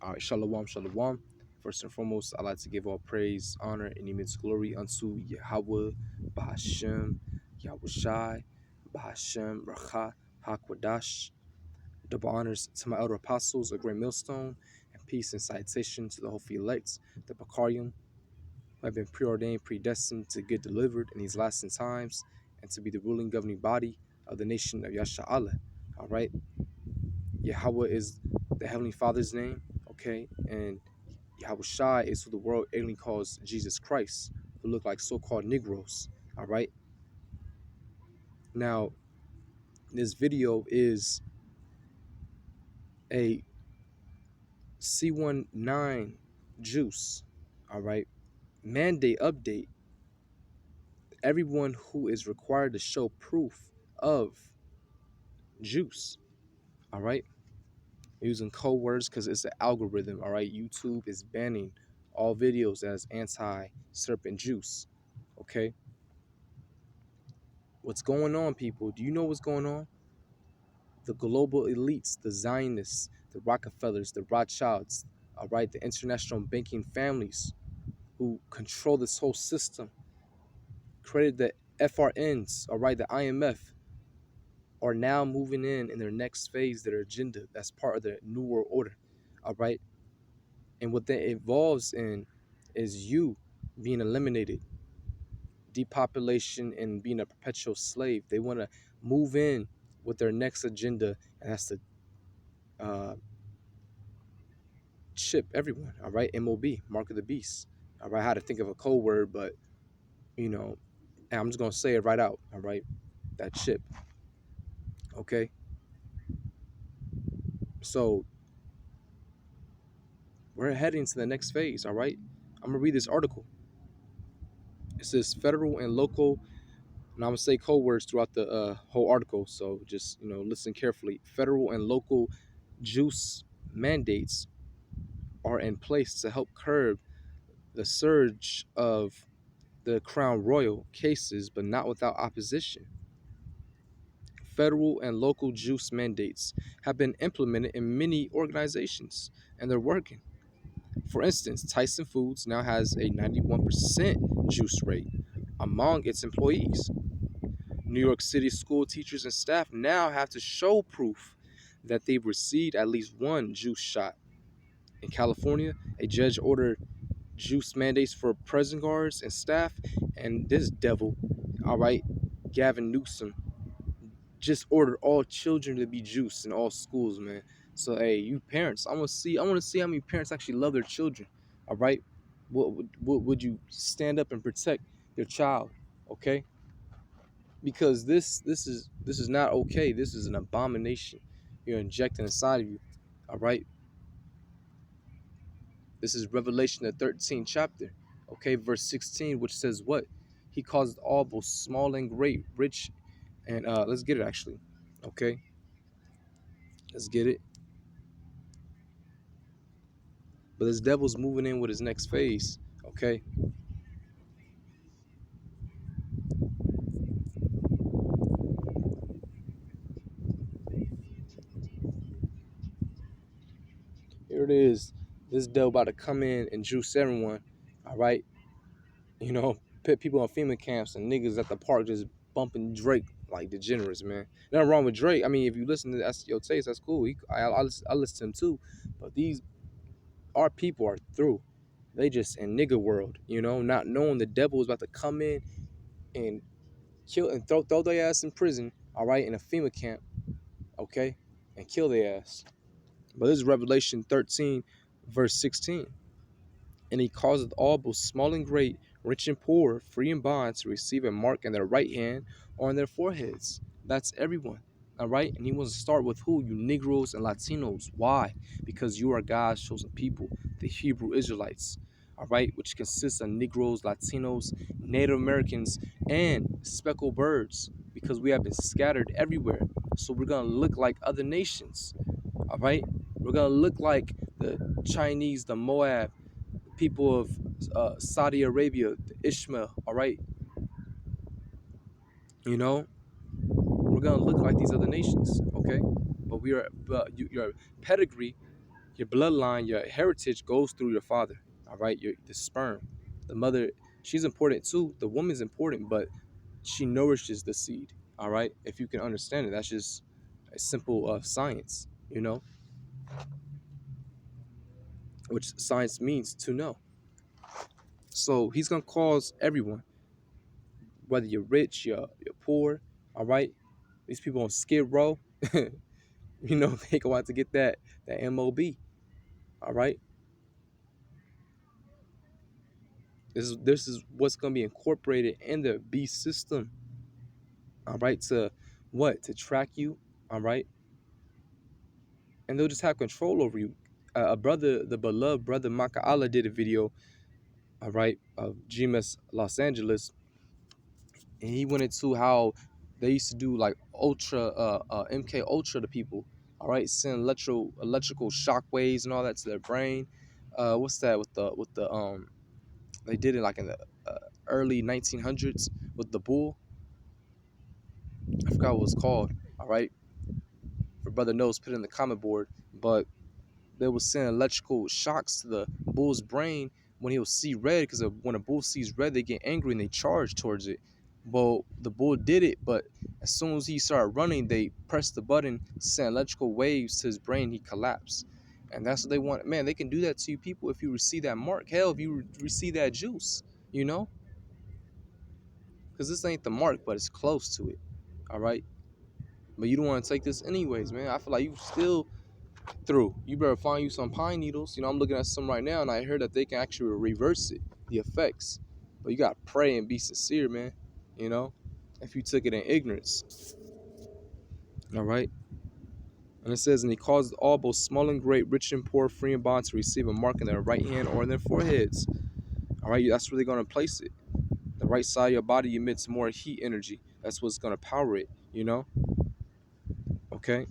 All right, shalom, shalom. First and foremost, I'd like to give all praise, honor, and immense glory unto Yahweh, Bahashem, Yahushai, Bahashem, Racha, Hakwadash. Double honors to my elder apostles, a great millstone, and peace and citation to the hopefully elects, the Bacarium, who have been preordained, predestined to get delivered in these last end times, and to be the ruling governing body of the nation of Yasha'Allah. All right. Yahweh is the Heavenly Father's name, okay? And Yahweh Shai is who the world alien calls Jesus Christ, who look like so-called Negroes, all right? Now, this video is a C19 juice, all right? Mandate update. Everyone who is required to show proof of juice, all right? Using code words because it's an algorithm, all right? YouTube is banning all videos as anti-serpent juice, okay? What's going on, people? Do you know what's going on? The global elites, the Zionists, the Rockefellers, the Rothschilds, all right, the international banking families who control this whole system, created the FRNs, all right, the IMF, are now moving in their next phase, their agenda. That's part of the New World Order, all right? And what that involves in is you being eliminated, depopulation, and being a perpetual slave. They want to move in with their next agenda, and that's to chip everyone. All right, MOB, Mark of the Beast. All right, I had to think of a code word, but you know, and I'm just gonna say it right out. All right, that chip. Okay, so we're heading to the next phase. All right, I'm gonna read this article. It says federal and local, and I'm gonna say code words throughout the whole article. So just listen carefully. Federal and local juice mandates are in place to help curb the surge of the Crown Royal cases, but not without opposition. Federal and local juice mandates have been implemented in many organizations, and they're working. For instance, Tyson Foods now has a 91% juice rate among its employees. New York City school teachers and staff now have to show proof that they've received at least one juice shot. In California, a judge ordered juice mandates for prison guards and staff, and this devil, all right, Gavin Newsom, just ordered all children to be juiced in all schools, man. So hey, you parents, I want to see how many parents actually love their children. All right, what would you stand up and protect your child? Okay, because this is not okay. This is an abomination you're injecting inside of you. All right, this is Revelation the 13th chapter. Okay, verse 16, which says what? He caused all, both small and great, rich, and let's get it actually. Okay, let's get it. But this devil's moving in with his next phase. Okay. Here it is. This devil about to come in and juice everyone. All right. Put people in FEMA camps and niggas at the park just bumping Drake like degenerates, man. Nothing wrong with Drake. I mean, if you listen to that's your taste, that's cool. I listen to him too. But our people are through. They just in nigga world, not knowing the devil is about to come in and kill and throw their ass in prison, all right, in a FEMA camp, okay, and kill their ass. But this is Revelation 13, verse 16. And he causeth all, both small and great, rich and poor, free and bond, to receive a mark in their right hand or on their foreheads. That's everyone. All right. And he wants to start with who? You Negroes and Latinos. Why? Because you are God's chosen people, the Hebrew Israelites. All right. Which consists of Negroes, Latinos, Native Americans, and speckled birds. Because we have been scattered everywhere. So we're going to look like other nations. All right. We're going to look like the Chinese, the Moab, people of Saudi Arabia, Ishmael, all right? We're gonna look like these other nations, okay? But your pedigree Your bloodline, your heritage goes through your father. All right, the sperm, the mother, she's important too. The woman's important, but she nourishes the seed. All right, if you can understand it, that's just a simple science, which science means to know. So he's gonna cause everyone, whether you're rich, you're poor, all right. These people on Skid Row, they go out to get that MOB, all right. This is what's gonna be incorporated in the beast system, all right. To what? To track you, all right, and they'll just have control over you. A brother, the beloved brother Maka Allah, did a video, all right, of GMS Los Angeles, and he went into how they used to do like MK Ultra to people, all right, send electrical shock waves and all that to their brain. What's that with the they did it like in the early 1900s with the bull. I forgot what it was called. All right, if brother knows, put it in the comment board. But they will send electrical shocks to the bull's brain when he'll see red, because when a bull sees red, they get angry and they charge towards it. Well, the bull did it, but as soon as he started running, they pressed the button, sent electrical waves to his brain, he collapsed. And that's what they want. Man, they can do that to you people if you receive that mark. Hell, if you receive that juice, because this ain't the mark, but it's close to it. All right. But you don't want to take this anyways, man. I feel like you still through. You better find you some pine needles. I'm looking at some right now, and I heard that they can actually reverse it, the effects. But you gotta pray and be sincere, man. You know, if you took it in ignorance. All right. And it says, and he caused all, both small and great, rich and poor, free and bond, to receive a mark in their right hand or in their foreheads. All right. That's where they're gonna place it. The right side of your body emits more heat energy. That's what's gonna power it. Okay.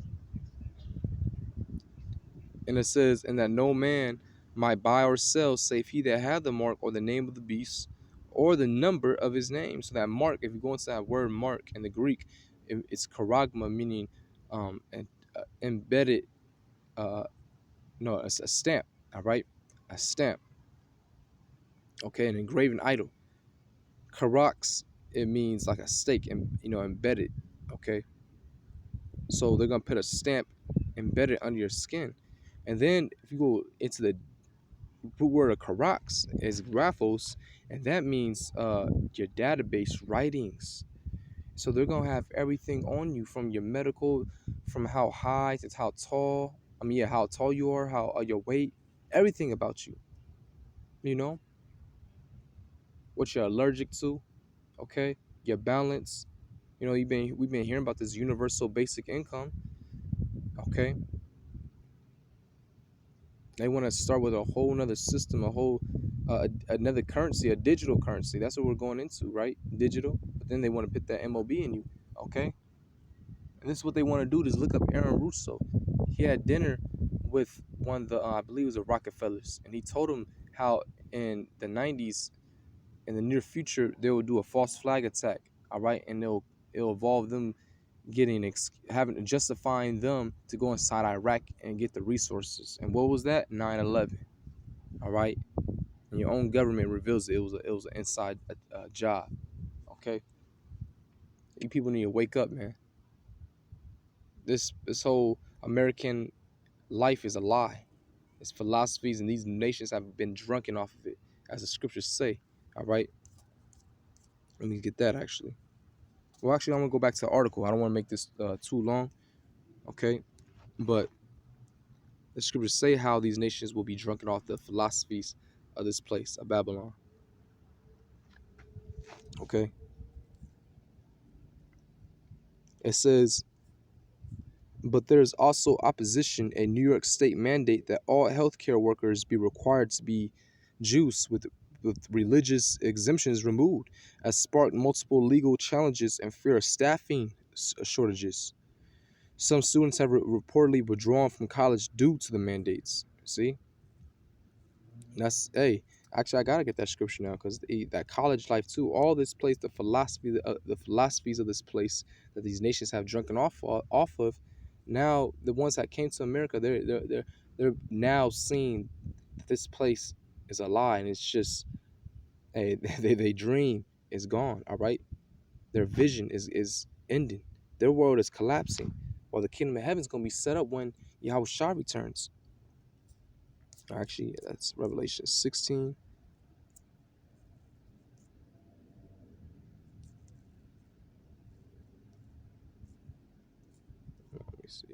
And it says, and that no man might buy or sell, save he that had the mark or the name of the beast or the number of his name. So that mark, if you go into that word mark in the Greek, it's charagma, meaning embedded, no, it's a stamp, all right? A stamp, okay? An engraven idol. Karax, it means like a stake, and embedded, okay? So they're going to put a stamp embedded under your skin. And then if you go into the root word of karax is graphos, and that means your database writings. So they're gonna have everything on you, from your medical, from how high to how tall. I mean, yeah, how tall you are, how your weight, everything about you. You know what you're allergic to, okay? Your balance. We've been hearing about this universal basic income, okay? They want to start with a whole nother system, another currency, a digital currency. That's what we're going into, right? Digital. But then they want to put that MOB in you, okay? And this is what they want to do. Just look up Aaron Russo. He had dinner with one of the, I believe it was the Rockefellers, and he told them how in the 90s, in the near future, they will do a false flag attack, all right? And it'll involve them having justifying them to go inside Iraq and get the resources. And what was that? 9/11. All right, and your own government reveals it. It was an inside job. Okay, you people need to wake up, man. This whole American life is a lie. It's philosophies, and these nations have been drunken off of it, as the scriptures say. All right, let me get that actually. Well, actually, I'm gonna go back to the article. I don't want to make this too long. Okay, but the scriptures say how these nations will be drunken off the philosophies of this place, of Babylon. Okay. It says, but there is also opposition. A New York State mandate that all healthcare workers be required to be Jews with religious exemptions removed has sparked multiple legal challenges and fear of staffing shortages. Some students have reportedly withdrawn from college due to the mandates. See? That's hey. Actually, I gotta get that scripture now, because that college life too. All this place, the philosophies of this place that these nations have drunken off of. Now, the ones that came to America, They're now seeing that this place is a lie, and it's just hey, they dream is gone. All right, their vision is ending. Their world is collapsing, while the kingdom of heaven is going to be set up when Yahweh Shah returns. Actually, that's Revelation 16. Let me see.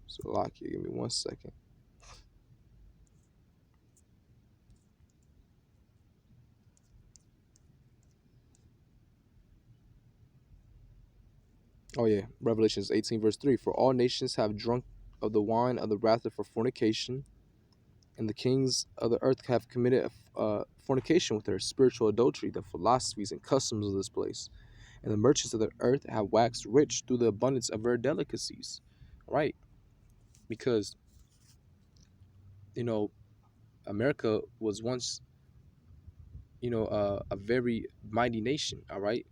So, Lakia, give me 1 second. Oh, yeah. Revelations 18, verse 3. For all nations have drunk of the wine of the wrath of fornication, and the kings of the earth have committed fornication with her, spiritual adultery, the philosophies and customs of this place. And the merchants of the earth have waxed rich through the abundance of her delicacies. Right? Because, you know, America was once, a very mighty nation, all right?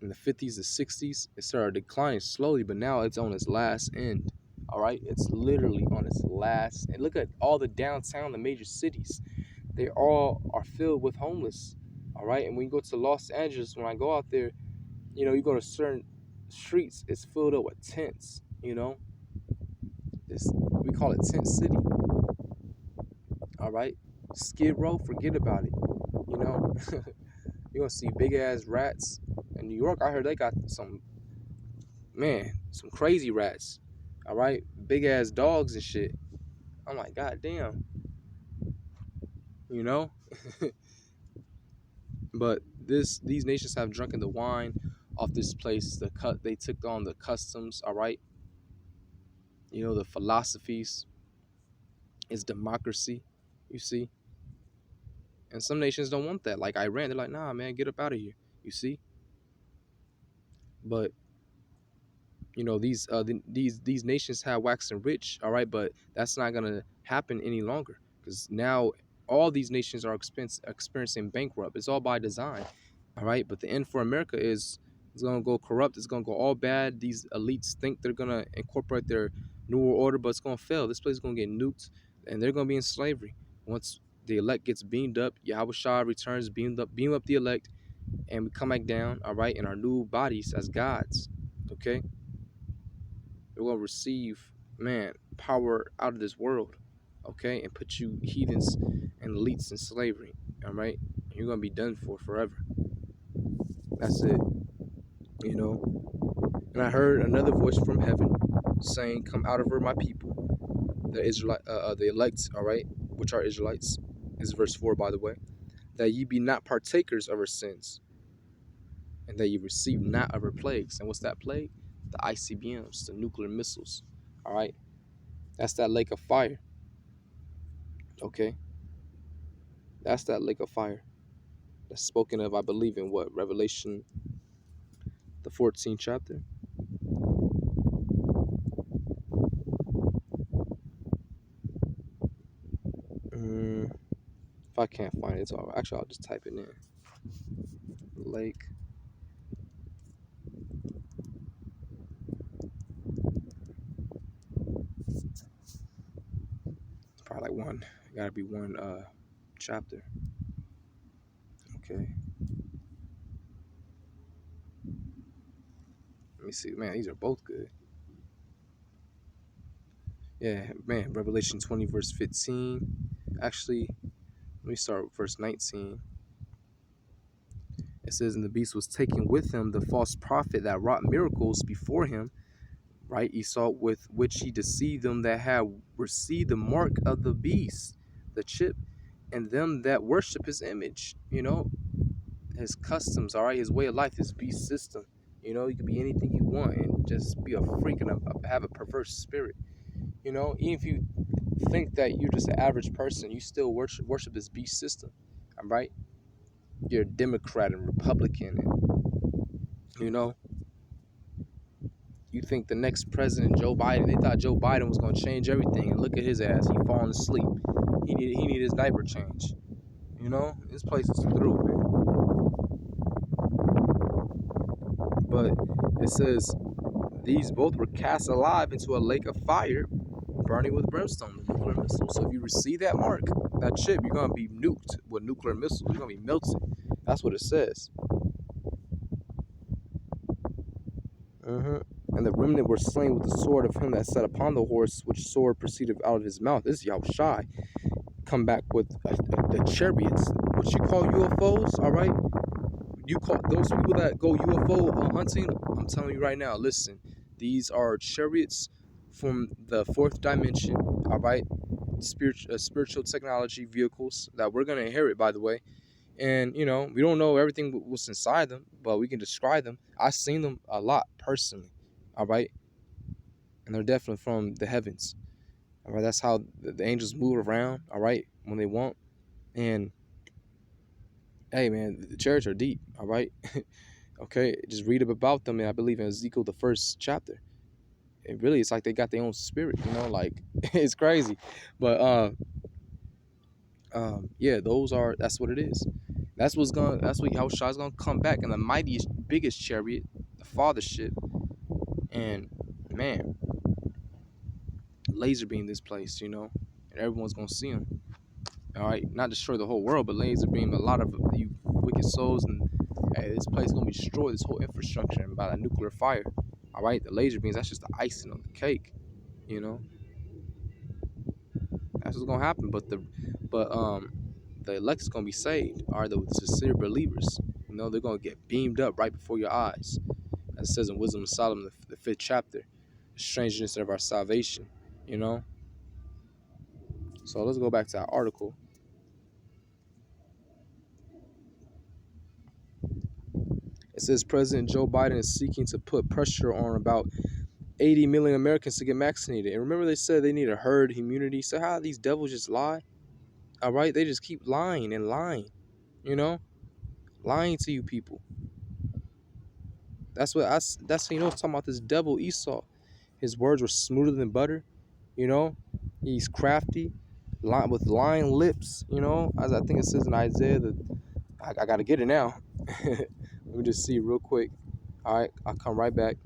In the 50s and 60s, it started declining slowly, but now it's on its last end. All right, it's literally on its last. And look at all the downtown, the major cities, they all are filled with homeless. All right, and when you go to Los Angeles, when I go out there, you go to certain streets, it's filled up with tents. We call it Tent City. All right, Skid Row, forget about it. You know, you're gonna see big ass rats. In New York, I heard they got some crazy rats. All right, big ass dogs and shit. I'm like, god damn, you know. But these nations have drunken the wine off this place. They took on the customs. All right, the philosophies is democracy. You see, and some nations don't want that. Like Iran, they're like, nah, man, get up out of here. You see, but these nations have waxing rich, all right, but that's not gonna happen any longer because now all these nations are experiencing bankrupt. It's all by design, all right. But the end for America is it's gonna go corrupt. It's gonna go all bad. These elites think they're gonna incorporate their new world order, but it's gonna fail. This place is gonna get nuked, and they're gonna be in slavery once the elect gets beamed up. Yahweh Shah returns, beam up the elect, and we come back down, all right, in our new bodies as gods. Okay, you're going to receive, man, power out of this world, okay, and put you heathens and elites in slavery, all right? You're going to be done for forever. That's it, you know. And I heard another voice from heaven saying, "Come out of her, my people, the elect, all right, which are Israelites." This is verse 4, by the way. "That ye be not partakers of her sins, and that ye receive not of her plagues." And what's that plague? The ICBMs, the nuclear missiles, all right? That's that lake of fire. Okay, that's that lake of fire that's spoken of, I believe, in what, Revelation, the 14th chapter. If I can't find it, it's all right. Actually, I'll just type it in. Lake. It's probably like one. It gotta be one chapter. Okay. Let me see. Man, these are both good. Yeah, man. Revelation 20, verse 15. Actually, let me start with verse 19. It says, "And the beast was taken with him, the false prophet that wrought miracles before him, right, Esau, with which he deceived them that had received the mark of the beast, the chip, and them that worship his image." His customs, all right, his way of life, his beast system. You can be anything you want and just be a freak and have a perverse spirit. Even if you think that you're just an average person, you still worship this beast system, all right? You're a Democrat and Republican, and you think the next president, Joe Biden, they thought Joe Biden was going to change everything, and look at his ass. He falling asleep. He needed his diaper change. This place is through, man. But it says these both were cast alive into a lake of fire, burning with brimstone, the nuclear missile. So if you receive that mark, that chip, you're gonna be nuked with nuclear missiles. You're gonna be melted. That's what it says. And the remnant were slain with the sword of him that sat upon the horse, which sword proceeded out of his mouth. This is Yahushai. Come back with the chariots, what you call UFOs, all right? You call those people that go UFO hunting, I'm telling you right now, listen, these are chariots from the fourth dimension, all right? Spiritual technology vehicles that we're going to inherit, by the way. And, you know, we don't know everything what's inside them, but we can describe them. I've seen them a lot personally, all right? And they're definitely from the heavens, all right? That's how the angels move around, all right, when they want. And, hey, man, the chariots are deep, all right? Okay, just read up about them, and I believe in Ezekiel, the first chapter. It really, it's like they got their own spirit, you know, like, it's crazy. But, yeah, that's what it is. That's what Yahushua's gonna come back in the mightiest, biggest chariot, the fathership, and man, laser beam this place, you know, and everyone's gonna see him. All right, not destroy the whole world, but laser beam a lot of you wicked souls, and hey, this place is gonna be destroyed, this whole infrastructure, and by a nuclear fire. All right, the laser beams, that's just the icing on the cake, you know. That's what's gonna happen. But the elect is gonna be saved. Are the sincere believers? You know, they're gonna get beamed up right before your eyes. As it says in Wisdom of Solomon, the 5th chapter, the strangeness of our salvation. You know. So let's go back to our article. It says President Joe Biden is seeking to put pressure on about 80 million Americans to get vaccinated. And remember, they said they need a herd immunity. So how these devils just lie? All right, they just keep lying and lying. You know, lying to you people. That's you know, talking about this devil Esau. His words were smoother than butter. You know, he's crafty, with lying lips. You know, as I think it says in Isaiah that I gotta get it now. Let me just see real quick. All right, I'll come right back.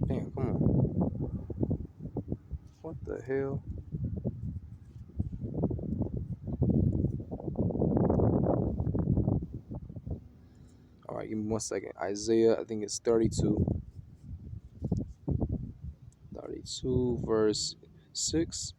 Damn, come on. What the hell? All right, give me 1 second. Isaiah, I think it's 32. 32 verse 6.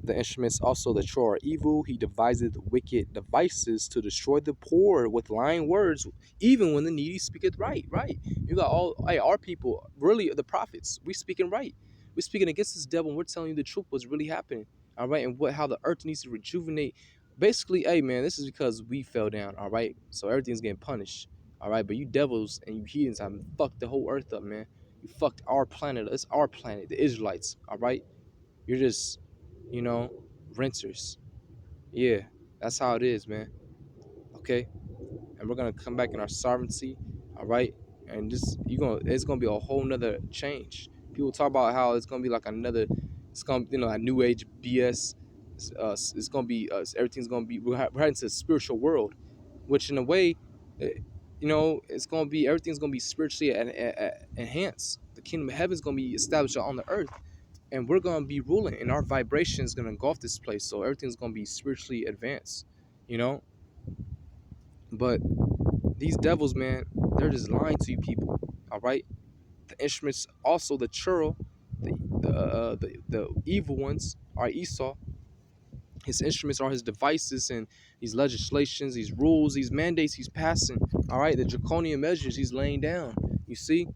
The instruments also the true are evil. He deviseth wicked devices to destroy the poor with lying words, even when the needy speaketh right. Right. You got our people, really the prophets. We speaking right. We're speaking against this devil, and we're telling you the truth, what's really happening. All right, and how the earth needs to rejuvenate. Basically, hey man, this is because we fell down. All right, so everything's getting punished. All right, but you devils and you heathens have fucked the whole earth up, man. You fucked our planet. It's our planet, the Israelites. All right, you're just, you know, renters. Yeah, that's how it is, man. Okay, and we're gonna come back in our sovereignty. All right, and it's gonna be a whole nother change. People talk about how it's gonna be like another, it's gonna, you know, a new age BS. It's gonna be everything's gonna be, we're heading to a spiritual world, which in a way, you know, it's gonna be, everything's gonna be spiritually enhanced. The kingdom of heaven is gonna be established on the earth, and we're gonna be ruling, and our vibration is gonna engulf this place. So everything's gonna be spiritually advanced, you know. But these devils, man, they're just lying to you people. All right, the instruments, also the churl, the evil ones are Esau. His instruments are his devices and these legislations, these rules, these mandates he's passing. All right, the draconian measures he's laying down. You see,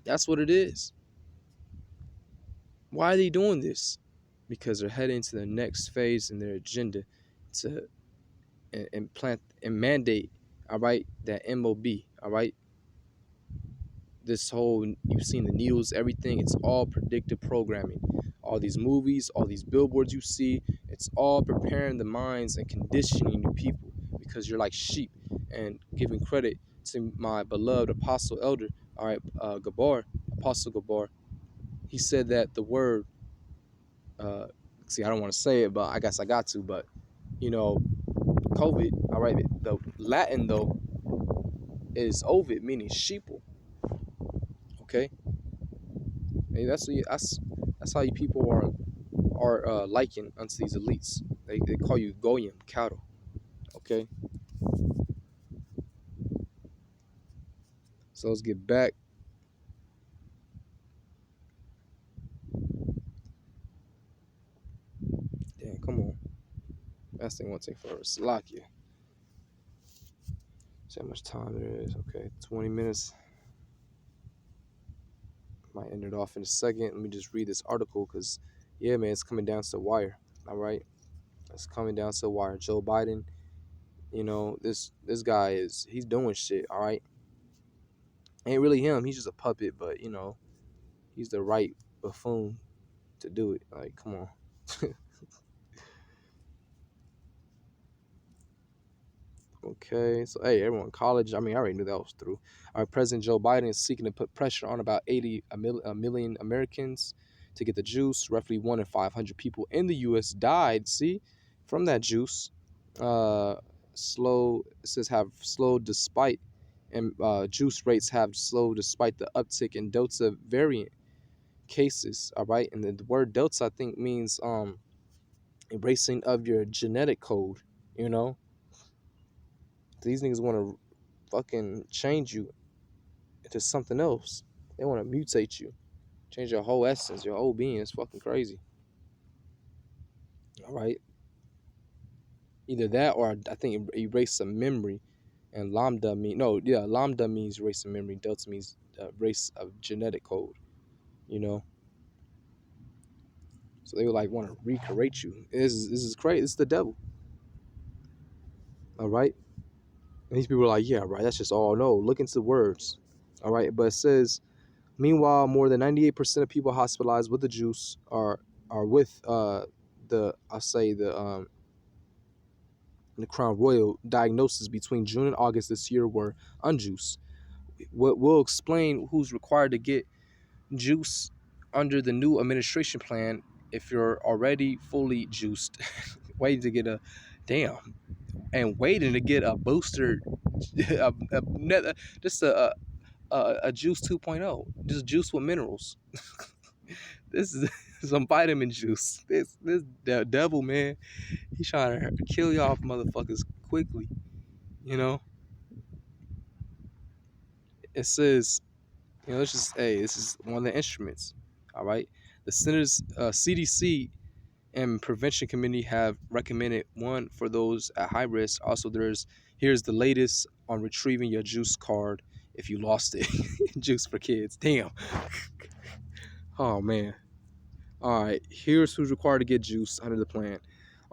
that's what it is. Why are they doing this? Because they're heading to the next phase in their agenda to implant and mandate, all right, that MOB, all right. This whole, you've seen the news, everything, it's all predictive programming. All these movies, all these billboards you see, it's all preparing the minds and conditioning the people, because you're like sheep. And giving credit to my beloved apostle elder, all right, Gabar, Apostle Gabar, he said that the word, see, I don't want to say it, but I guess I got to, but you know, COVID, all right, the Latin though is ovid, meaning sheeple. Okay, hey, that's how you people are likened unto these elites. They call you goyim, cattle. Okay, so let's get back. Damn, come on. That thing won't take forever. Slovakia. See how much time it is. Okay, 20 minutes. Might end it off in a second. Let me just read this article because, yeah, man, it's coming down to the wire. All right, it's coming down to the wire. Joe Biden, this guy he's doing shit. All right, ain't really him. He's just a puppet, but he's the right buffoon to do it. Like, come on. Okay, so hey, everyone, college. I mean, I already knew that was through. Our President Joe Biden is seeking to put pressure on about a million Americans to get the juice. Roughly 1 in 500 people in the U.S. died. See, from that juice. Uh, slow. It says have slowed despite, and juice rates have slowed despite the uptick in Delta variant cases. All right, and the word Delta I think means erasing of your genetic code. You know, these niggas want to fucking change you into something else. They want to mutate you, change your whole essence, your whole being. It's fucking crazy. All right, either that or I think erase some memory. And lambda means erase some memory. Delta means erase of genetic code. You know, so they would like want to recreate you. This is crazy. It's the devil. All right, and these people are like, yeah, right. That's just all. No, look into the words. All right, but it says meanwhile, more than 98% of people hospitalized with the juice are with the Crown Royal diagnosis between June and August this year were unjuiced. What will explain who's required to get juice under the new administration plan if you're already fully juiced, waiting to get a damn and waiting to get a booster, just a juice 2.0, just juice with minerals. This is some vitamin juice. This devil, man, he's trying to kill y'all motherfuckers quickly. You know, it says, let's just, hey, this is one of the instruments. All right, the Centers CDC and Prevention Committee have recommended one for those at high risk. Also, here's the latest on retrieving your juice card if you lost it. Juice for kids. Damn. Oh man. All right, here's who's required to get juice under the plan.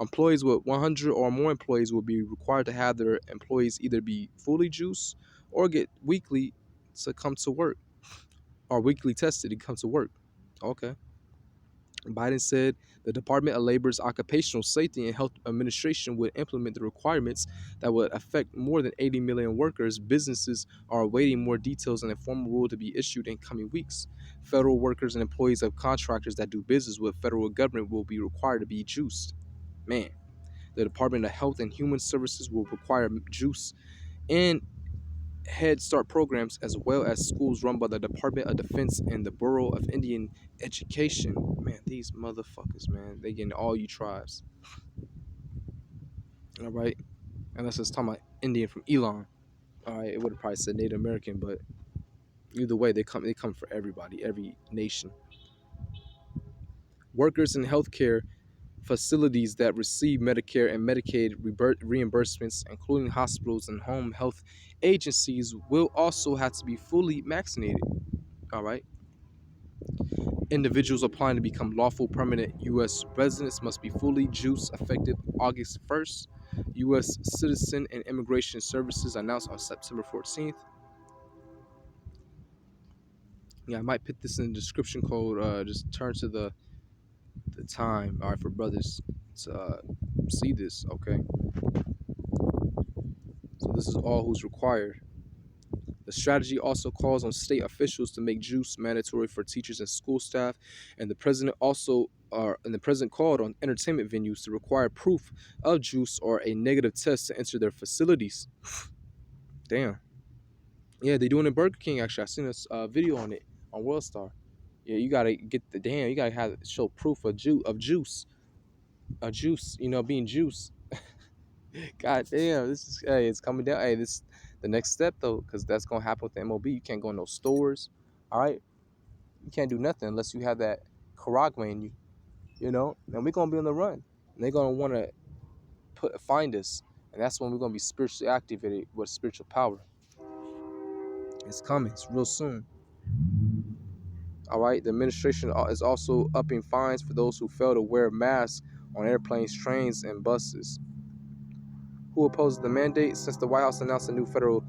Employees with 100 or more employees will be required to have their employees either be fully juiced or get weekly to come to work, or weekly tested to come to work. Okay. Biden said the Department of Labor's Occupational Safety and Health Administration would implement the requirements that would affect more than 80 million workers. Businesses are awaiting more details and a formal rule to be issued in coming weeks. Federal workers and employees of contractors that do business with federal government will be required to be juiced. Man, the Department of Health and Human Services will require juice and Head Start programs, as well as schools run by the Department of Defense and the Bureau of Indian Education. Man, these motherfuckers, man, they getting all you tribes. All right, unless it's talking about Indian from Elon. All right, it would have probably said Native American, but either way, they come for everybody, every nation. Workers in healthcare facilities that receive Medicare and Medicaid reimbursements, including hospitals and home health agencies, will also have to be fully vaccinated. All right. Individuals applying to become lawful permanent U.S. residents must be fully juiced effective August 1st. U.S. Citizen and Immigration Services announced on September 14th. Yeah, I might put this in the description code. Just turn to the time. All right, for brothers to see this. Okay. So this is all who's required. The strategy also calls on state officials to make juice mandatory for teachers and school staff, and the president called on entertainment venues to require proof of juice or a negative test to enter their facilities. Damn. Yeah, they doing it in Burger King. Actually, I seen a video on it on WorldStar. Yeah, you gotta get the damn. You gotta have show proof of juice, a juice. You know, being juice. God damn, this is hey, it's coming down. Hey, this the next step though, because that's gonna happen with the MOB. You can't go in those stores. All right, you can't do nothing unless you have that Karagwe in you. You know, and we're gonna be on the run. And they're gonna want to find us, and that's when we're gonna be spiritually activated with spiritual power. It's coming. It's real soon. All right. The administration is also upping fines for those who fail to wear masks on airplanes, trains, and buses. Who opposes the mandate? Since the White House announced a new federal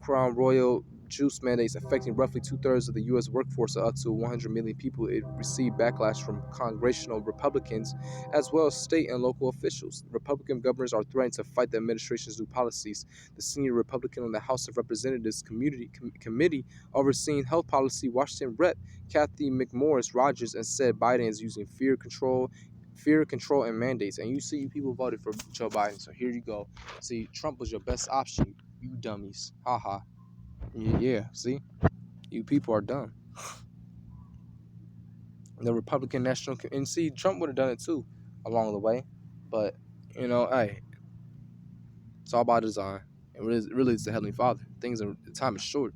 Crown Royal juice mandates affecting roughly 2/3 of the U.S. workforce of up to 100 million people, it received backlash from congressional Republicans as well as state and local officials. Republican governors are threatening to fight the administration's new policies. The senior Republican on the House of Representatives Committee overseeing health policy, Washington Rep. Kathy McMorris Rogers, and said Biden is using fear, control, and mandates. And you see, you people voted for Joe Biden, so here you go. See, Trump was your best option, you dummies. Haha. Yeah, see? You people are dumb. The Republican National... And see, Trump would have done it too along the way. But, you know, hey, it's all about design. And really, it's the Heavenly Father. The time is short.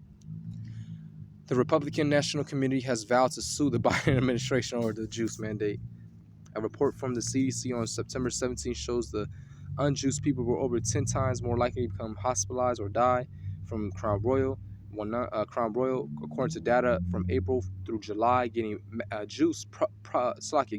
The Republican National Committee has vowed to sue the Biden administration over the juice mandate. A report from the CDC on September 17 shows the unjuiced people were over 10 times more likely to become hospitalized or die from Crown Royal. According to data from April through July, getting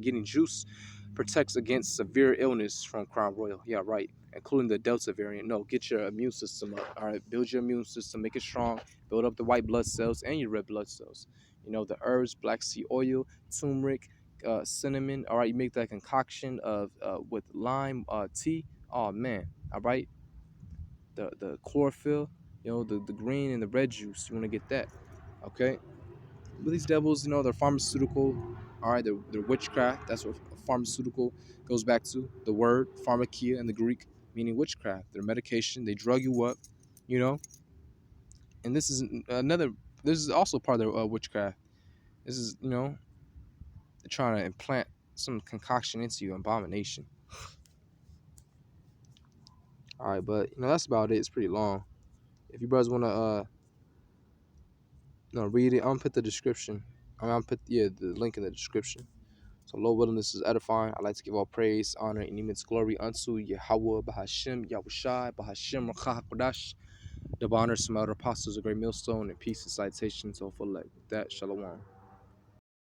getting juice protects against severe illness from Crown Royal. Yeah, right. Including the Delta variant. No, get your immune system up. All right, build your immune system, make it strong, build up the white blood cells and your red blood cells. You know, the herbs, black seed oil, turmeric, cinnamon. All right, you make that concoction of with lime tea. Oh man, all right. The chlorophyll, you know, the green and the red juice. You want to get that, okay? But these devils, you know, they're pharmaceutical. All right, they're witchcraft. That's what pharmaceutical goes back to. The word pharmakia in the Greek, meaning witchcraft. They're medication. They drug you up, you know. And this is another. This is also part of their witchcraft. This is, you know, they're trying to implant some concoction into you, abomination. All right, but you know that's about it. It's pretty long. If you brothers wanna read it, I'm gonna put the description. I'm gonna put the link in the description. So Lord willing, this is edifying. I'd like to give all praise, honor, and immense glory unto Yahweh, Bahashim, Yahushai, Bahashim, Rakah Kodash, the honor, some other apostles, a great millstone, and peace and citation. So for like that, Shalom.